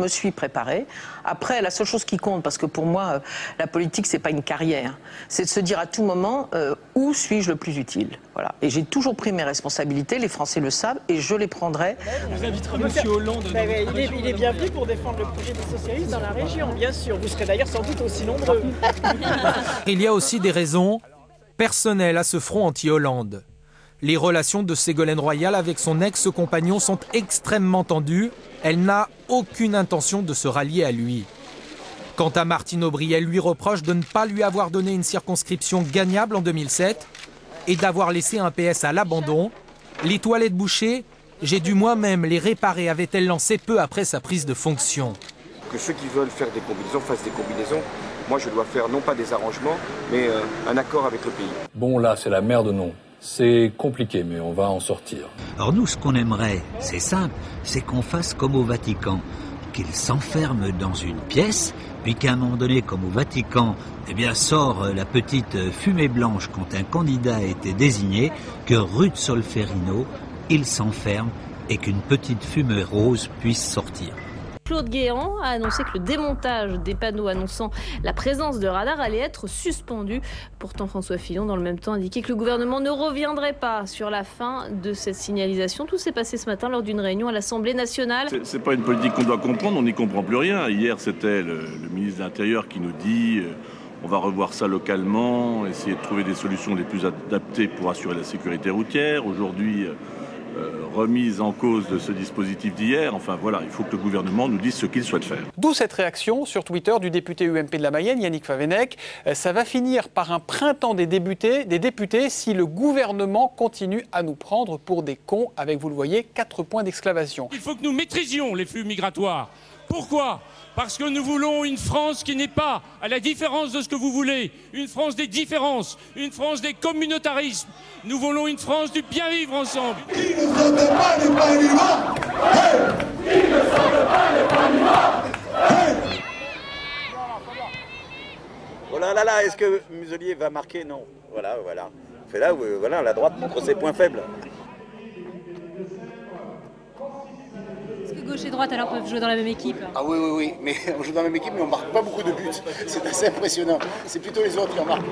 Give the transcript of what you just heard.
me suis préparée. Après, la seule chose qui compte, parce que pour moi, la politique, c'est pas une carrière, c'est de se dire à tout moment où suis-je le plus utile. Voilà. Et j'ai toujours pris mes responsabilités, les Français le savent, et je les prendrai. Vous inviterez M. Hollande. Il est bienvenu pour défendre le projet des socialistes dans la région, bien sûr. Vous serez d'ailleurs sans doute aussi nombreux. Il y a aussi des raisons personnelles à ce front anti-Hollande. Les relations de Ségolène Royal avec son ex-compagnon sont extrêmement tendues. Elle n'a aucune intention de se rallier à lui. Quant à Martine Aubry, elle lui reproche de ne pas lui avoir donné une circonscription gagnable en 2007 et d'avoir laissé un PS à l'abandon. Les toilettes bouchées, j'ai dû moi-même les réparer, avait-elle lancé peu après sa prise de fonction. Que ceux qui veulent faire des combinaisons fassent des combinaisons. Moi, je dois faire non pas des arrangements, mais un accord avec le pays. Bon, là, c'est la merde, non. C'est compliqué, mais on va en sortir. Alors nous, ce qu'on aimerait, c'est simple, c'est qu'on fasse comme au Vatican, qu'il s'enferme dans une pièce, puis qu'à un moment donné, comme au Vatican, eh bien, sort la petite fumée blanche quand un candidat a été désigné, que rue de Solferino, il s'enferme et qu'une petite fumée rose puisse sortir. Claude Guéant a annoncé que le démontage des panneaux annonçant la présence de radars allait être suspendu. Pourtant, François Fillon, dans le même temps, indiquait que le gouvernement ne reviendrait pas sur la fin de cette signalisation. Tout s'est passé ce matin lors d'une réunion à l'Assemblée nationale. C'est pas une politique qu'on doit comprendre, on n'y comprend plus rien. Hier, c'était le ministre de l'Intérieur qui nous dit on va revoir ça localement, essayer de trouver des solutions les plus adaptées pour assurer la sécurité routière. Aujourd'hui, remise en cause de ce dispositif d'hier. Enfin voilà, il faut que le gouvernement nous dise ce qu'il souhaite faire. D'où cette réaction sur Twitter du député UMP de la Mayenne, Yannick Favennec. Ça va finir par un printemps des députés si le gouvernement continue à nous prendre pour des cons, avec, vous le voyez, 4 points d'exclamation. Il faut que nous maîtrisions les flux migratoires. Pourquoi ? Parce que nous voulons une France qui n'est pas, à la différence de ce que vous voulez, une France des différences, une France des communautarismes. Nous voulons une France du bien vivre ensemble. Ils ne sont pas les panimats. Hey, ils ne sont pas les panimats. Hey. Oh là là là, est-ce que Muselier va marquer? Non. Voilà. C'est là où voilà, la droite montre ses points faibles. Gauche et droite alors peuvent jouer dans la même équipe. Ah oui, mais on joue dans la même équipe mais on marque pas beaucoup de buts. C'est assez impressionnant. C'est plutôt les autres qui en marquent.